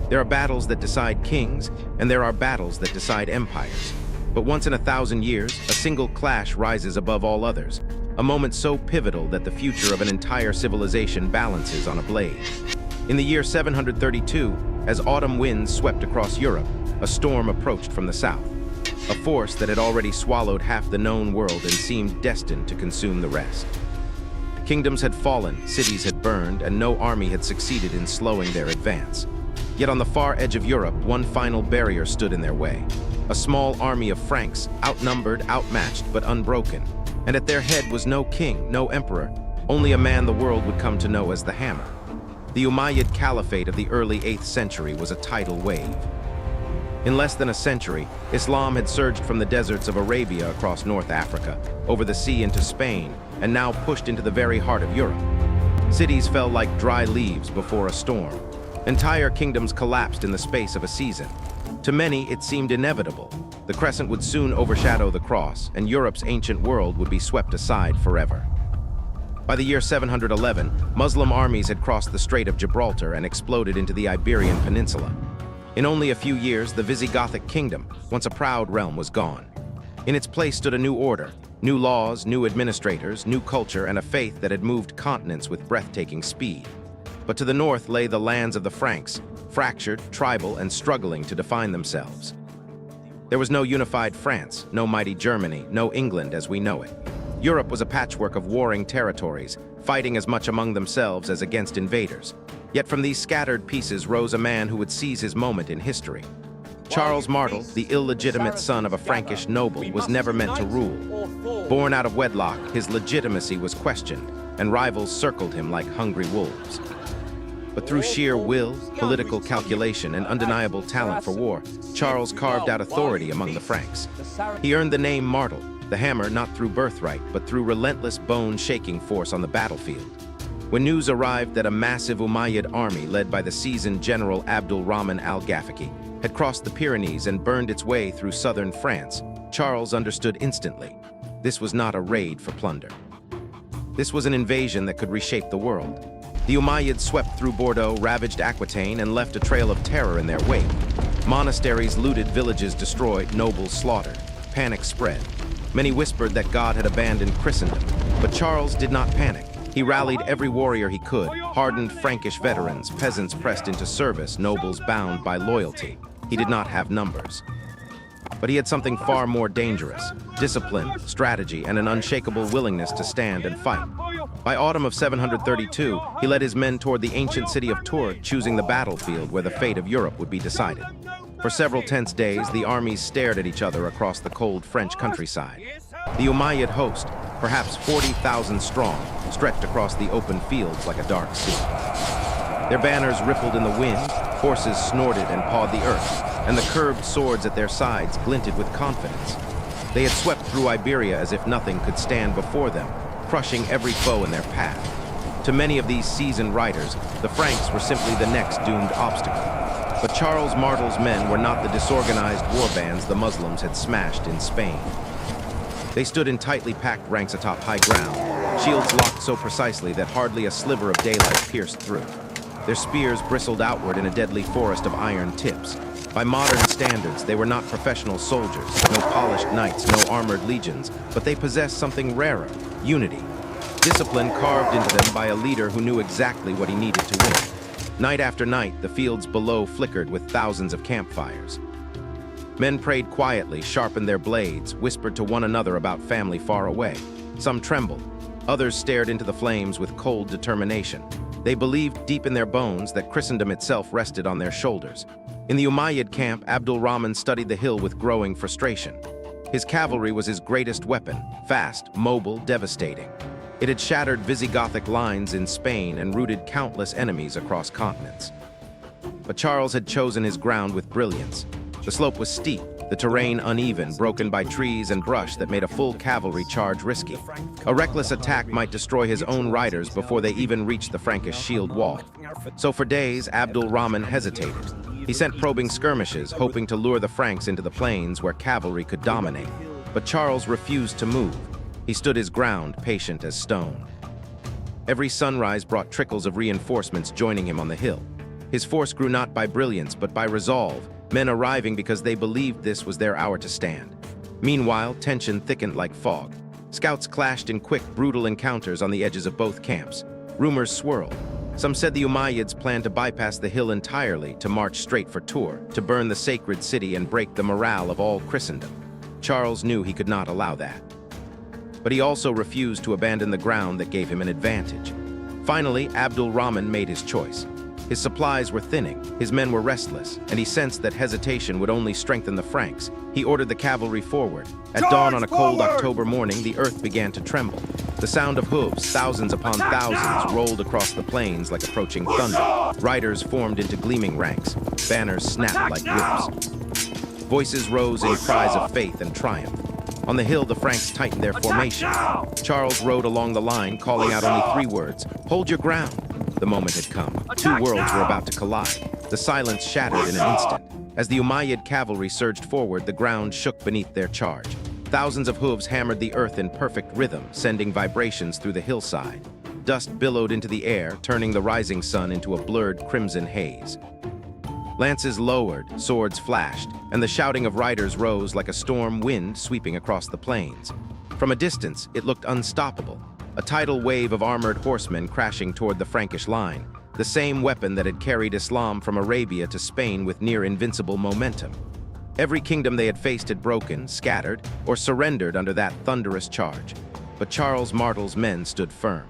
There are battles that decide kings, and there are battles that decide empires. But once in 1,000 years, a single clash rises above all others, a moment so pivotal that the future of an entire civilization balances on a blade. In the year 732, as autumn winds swept across Europe, a storm approached from the south, a force that had already swallowed half the known world and seemed destined to consume the rest. Kingdoms had fallen, cities had burned, and no army had succeeded in slowing their advance. Yet on the far edge of Europe, one final barrier stood in their way. A small army of Franks, outnumbered, outmatched, but unbroken. And at their head was no king, no emperor, only a man the world would come to know as the Hammer. The Umayyad Caliphate of the early 8th century was a tidal wave. In less than a century, Islam had surged from the deserts of Arabia across North Africa, over the sea into Spain, and now pushed into the very heart of Europe. Cities fell like dry leaves before a storm. Entire kingdoms collapsed in the space of a season. To many, it seemed inevitable. The crescent would soon overshadow the cross, and Europe's ancient world would be swept aside forever. By the year 711, Muslim armies had crossed the Strait of Gibraltar and exploded into the Iberian Peninsula. In only a few years, the Visigothic kingdom, once a proud realm, was gone. In its place stood a new order, new laws, new administrators, new culture, and a faith that had moved continents with breathtaking speed. But to the north lay the lands of the Franks, fractured, tribal, and struggling to define themselves. There was no unified France, no mighty Germany, no England as we know it. Europe was a patchwork of warring territories, fighting as much among themselves as against invaders. Yet from these scattered pieces rose a man who would seize his moment in history. Charles Martel, the illegitimate son of a Frankish noble, was never meant to rule. Born out of wedlock, his legitimacy was questioned, and rivals circled him like hungry wolves. But through sheer will, political calculation, and undeniable talent for war, Charles carved out authority among the Franks. He earned the name Martel, the Hammer, not through birthright, but through relentless bone-shaking force on the battlefield. When news arrived that a massive Umayyad army led by the seasoned general Abdul Rahman al-Ghafiqi had crossed the Pyrenees and burned its way through southern France, Charles understood instantly. This was not a raid for plunder. This was an invasion that could reshape the world. The Umayyads swept through Bordeaux, ravaged Aquitaine, and left a trail of terror in their wake. Monasteries looted, villages destroyed, nobles slaughtered. Panic spread. Many whispered that God had abandoned Christendom. But Charles did not panic. He rallied every warrior he could, hardened Frankish veterans, peasants pressed into service, nobles bound by loyalty. He did not have numbers. But he had something far more dangerous: discipline, strategy, and an unshakable willingness to stand and fight. By autumn of 732, he led his men toward the ancient city of Tours, choosing the battlefield where the fate of Europe would be decided. For several tense days, the armies stared at each other across the cold French countryside. The Umayyad host, perhaps 40,000 strong, stretched across the open fields like a dark sea. Their banners rippled in the wind, horses snorted and pawed the earth, and the curved swords at their sides glinted with confidence. They had swept through Iberia as if nothing could stand before them, crushing every foe in their path. To many of these seasoned riders, the Franks were simply the next doomed obstacle. But Charles Martel's men were not the disorganized war bands the Muslims had smashed in Spain. They stood in tightly packed ranks atop high ground, shields locked so precisely that hardly a sliver of daylight pierced through. Their spears bristled outward in a deadly forest of iron tips. By modern standards, they were not professional soldiers, no polished knights, no armored legions, but they possessed something rarer: unity. Discipline carved into them by a leader who knew exactly what he needed to win. Night after night, the fields below flickered with thousands of campfires. Men prayed quietly, sharpened their blades, whispered to one another about family far away. Some trembled. Others stared into the flames with cold determination. They believed deep in their bones that Christendom itself rested on their shoulders. In the Umayyad camp, Abdul Rahman studied the hill with growing frustration. His cavalry was his greatest weapon, fast, mobile, devastating. It had shattered Visigothic lines in Spain and routed countless enemies across continents. But Charles had chosen his ground with brilliance. The slope was steep, the terrain uneven, broken by trees and brush that made a full cavalry charge risky. A reckless attack might destroy his own riders before they even reached the Frankish shield wall. So for days, Abdul Rahman hesitated. He sent probing skirmishes, hoping to lure the Franks into the plains where cavalry could dominate. But Charles refused to move. He stood his ground, patient as stone. Every sunrise brought trickles of reinforcements joining him on the hill. His force grew not by brilliance, but by resolve, men arriving because they believed this was their hour to stand. Meanwhile, tension thickened like fog. Scouts clashed in quick, brutal encounters on the edges of both camps. Rumors swirled. Some said the Umayyads planned to bypass the hill entirely, to march straight for Tours, to burn the sacred city and break the morale of all Christendom. Charles knew he could not allow that. But he also refused to abandon the ground that gave him an advantage. Finally, Abdul Rahman made his choice. His supplies were thinning, his men were restless, and he sensed that hesitation would only strengthen the Franks. He ordered the cavalry forward. At dawn on a cold October morning, the earth began to tremble. The sound of hooves, thousands upon thousands, rolled across the plains like approaching thunder. Riders formed into gleaming ranks. Banners snapped like whips. Voices rose in cries of faith and triumph. On the hill, the Franks tightened their formation. Charles rode along the line, calling out only 3 words: "Hold your ground." The moment had come. 2 worlds were about to collide. The silence shattered in an instant. As the Umayyad cavalry surged forward, the ground shook beneath their charge. Thousands of hooves hammered the earth in perfect rhythm, sending vibrations through the hillside. Dust billowed into the air, turning the rising sun into a blurred crimson haze. Lances lowered, swords flashed, and the shouting of riders rose like a storm wind sweeping across the plains. From a distance, it looked unstoppable. A tidal wave of armored horsemen crashing toward the Frankish line, the same weapon that had carried Islam from Arabia to Spain with near-invincible momentum. Every kingdom they had faced had broken, scattered, or surrendered under that thunderous charge. But Charles Martel's men stood firm.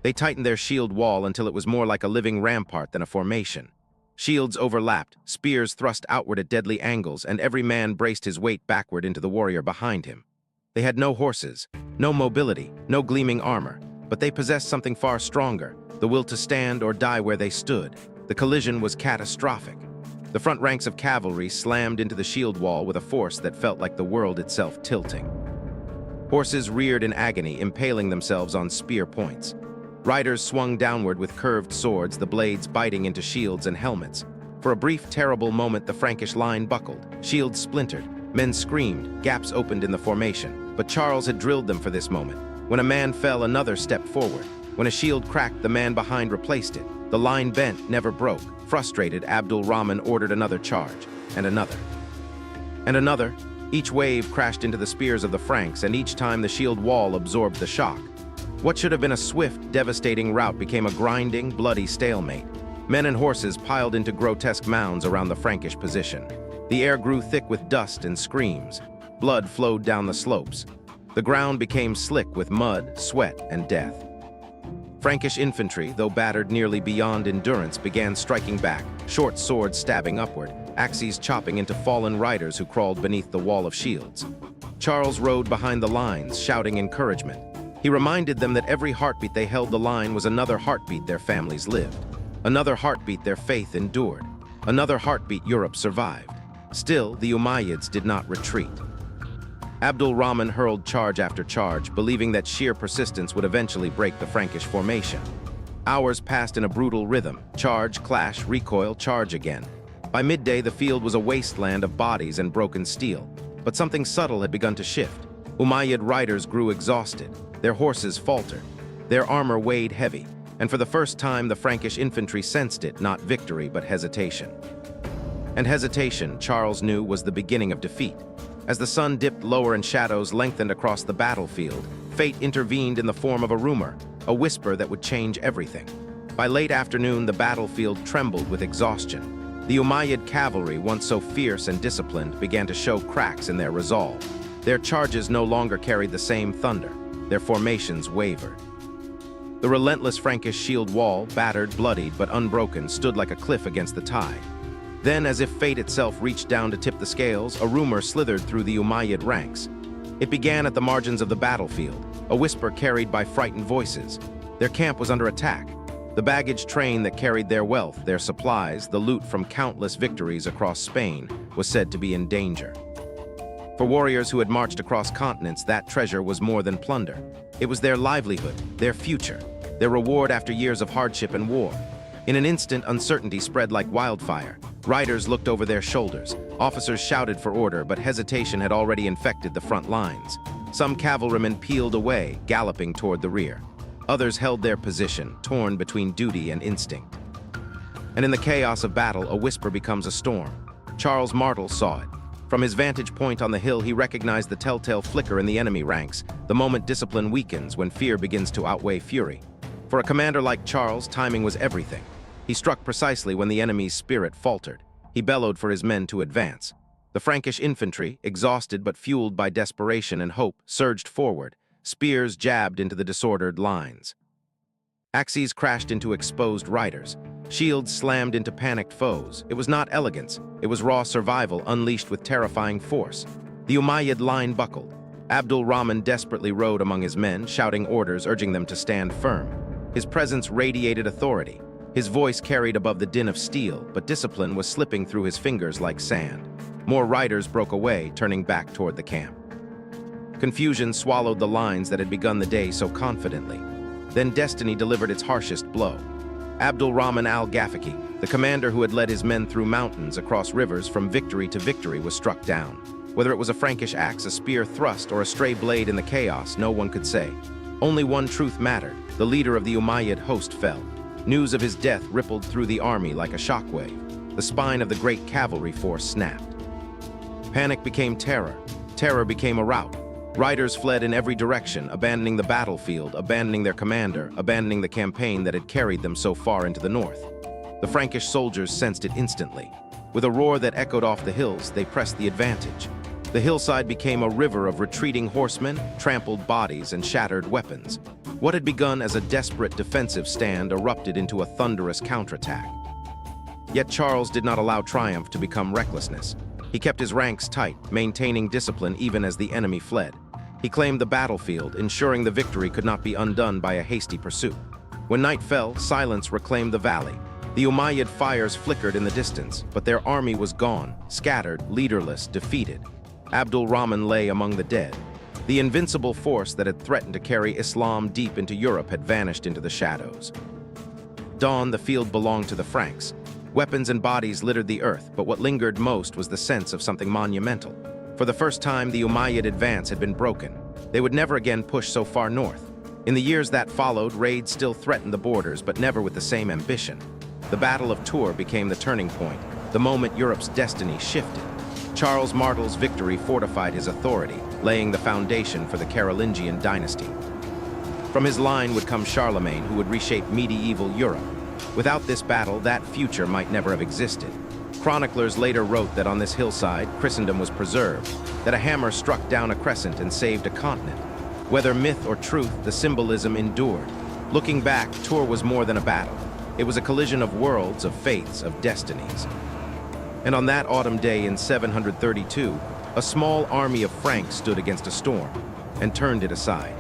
They tightened their shield wall until it was more like a living rampart than a formation. Shields overlapped, spears thrust outward at deadly angles, and every man braced his weight backward into the warrior behind him. They had no horses, no mobility, no gleaming armor, but they possessed something far stronger, the will to stand or die where they stood. The collision was catastrophic. The front ranks of cavalry slammed into the shield wall with a force that felt like the world itself tilting. Horses reared in agony, impaling themselves on spear points. Riders swung downward with curved swords, the blades biting into shields and helmets. For a brief, terrible moment, the Frankish line buckled. Shields splintered. Men screamed. Gaps opened in the formation. But Charles had drilled them for this moment. When a man fell, another stepped forward. When a shield cracked, the man behind replaced it. The line bent, never broke. Frustrated, Abdul Rahman ordered another charge, and another. And another. Each wave crashed into the spears of the Franks, and each time the shield wall absorbed the shock. What should have been a swift, devastating rout became a grinding, bloody stalemate. Men and horses piled into grotesque mounds around the Frankish position. The air grew thick with dust and screams. Blood flowed down the slopes. The ground became slick with mud, sweat, and death. Frankish infantry, though battered nearly beyond endurance, began striking back, short swords stabbing upward, axes chopping into fallen riders who crawled beneath the wall of shields. Charles rode behind the lines, shouting encouragement. He reminded them that every heartbeat they held the line was another heartbeat their families lived, another heartbeat their faith endured, another heartbeat Europe survived. Still, the Umayyads did not retreat. Abdul Rahman hurled charge after charge, believing that sheer persistence would eventually break the Frankish formation. Hours passed in a brutal rhythm: charge, clash, recoil, charge again. By midday, the field was a wasteland of bodies and broken steel. But something subtle had begun to shift. Umayyad riders grew exhausted. Their horses faltered. Their armor weighed heavy. And for the first time, the Frankish infantry sensed it, not victory, but hesitation. And hesitation, Charles knew, was the beginning of defeat. As the sun dipped lower and shadows lengthened across the battlefield, fate intervened in the form of a rumor, a whisper that would change everything. By late afternoon, the battlefield trembled with exhaustion. The Umayyad cavalry, once so fierce and disciplined, began to show cracks in their resolve. Their charges no longer carried the same thunder. Their formations wavered. The relentless Frankish shield wall, battered, bloodied, but unbroken, stood like a cliff against the tide. Then, as if fate itself reached down to tip the scales, a rumor slithered through the Umayyad ranks. It began at the margins of the battlefield, a whisper carried by frightened voices. Their camp was under attack. The baggage train that carried their wealth, their supplies, the loot from countless victories across Spain, was said to be in danger. For warriors who had marched across continents, that treasure was more than plunder. It was their livelihood, their future, their reward after years of hardship and war. In an instant, uncertainty spread like wildfire. Riders looked over their shoulders. Officers shouted for order, but hesitation had already infected the front lines. Some cavalrymen peeled away, galloping toward the rear. Others held their position, torn between duty and instinct. And in the chaos of battle, a whisper becomes a storm. Charles Martel saw it. From his vantage point on the hill, he recognized the telltale flicker in the enemy ranks, the moment discipline weakens when fear begins to outweigh fury. For a commander like Charles, timing was everything. He struck precisely when the enemy's spirit faltered. He bellowed for his men to advance. The Frankish infantry, exhausted but fueled by desperation and hope, surged forward. Spears jabbed into the disordered lines. Axes crashed into exposed riders. Shields slammed into panicked foes. It was not elegance. It was raw survival unleashed with terrifying force. The Umayyad line buckled. Abdul Rahman desperately rode among his men, shouting orders, urging them to stand firm. His presence radiated authority. His voice carried above the din of steel, but discipline was slipping through his fingers like sand. More riders broke away, turning back toward the camp. Confusion swallowed the lines that had begun the day so confidently. Then destiny delivered its harshest blow. Abdul Rahman al-Ghafiqi, the commander who had led his men through mountains, across rivers, from victory to victory, was struck down. Whether it was a Frankish axe, a spear thrust, or a stray blade in the chaos, no one could say. Only one truth mattered. The leader of the Umayyad host fell. News of his death rippled through the army like a shockwave. The spine of the great cavalry force snapped. Panic became terror. Terror became a rout. Riders fled in every direction, abandoning the battlefield, abandoning their commander, abandoning the campaign that had carried them so far into the north. The Frankish soldiers sensed it instantly. With a roar that echoed off the hills, they pressed the advantage. The hillside became a river of retreating horsemen, trampled bodies, and shattered weapons. What had begun as a desperate defensive stand erupted into a thunderous counterattack. Yet Charles did not allow triumph to become recklessness. He kept his ranks tight, maintaining discipline even as the enemy fled. He claimed the battlefield, ensuring the victory could not be undone by a hasty pursuit. When night fell, silence reclaimed the valley. The Umayyad fires flickered in the distance, but their army was gone, scattered, leaderless, defeated. Abdul Rahman lay among the dead. The invincible force that had threatened to carry Islam deep into Europe had vanished into the shadows. Dawn, the field belonged to the Franks. Weapons and bodies littered the earth, but what lingered most was the sense of something monumental. For the first time, the Umayyad advance had been broken. They would never again push so far north. In the years that followed, raids still threatened the borders, but never with the same ambition. The Battle of Tours became the turning point, the moment Europe's destiny shifted. Charles Martel's victory fortified his authority, laying the foundation for the Carolingian dynasty. From his line would come Charlemagne, who would reshape medieval Europe. Without this battle, that future might never have existed. Chroniclers later wrote that on this hillside, Christendom was preserved, that a hammer struck down a crescent and saved a continent. Whether myth or truth, the symbolism endured. Looking back, Tours was more than a battle. It was a collision of worlds, of faiths, of destinies. And on that autumn day in 732, a small army of Franks stood against a storm and turned it aside.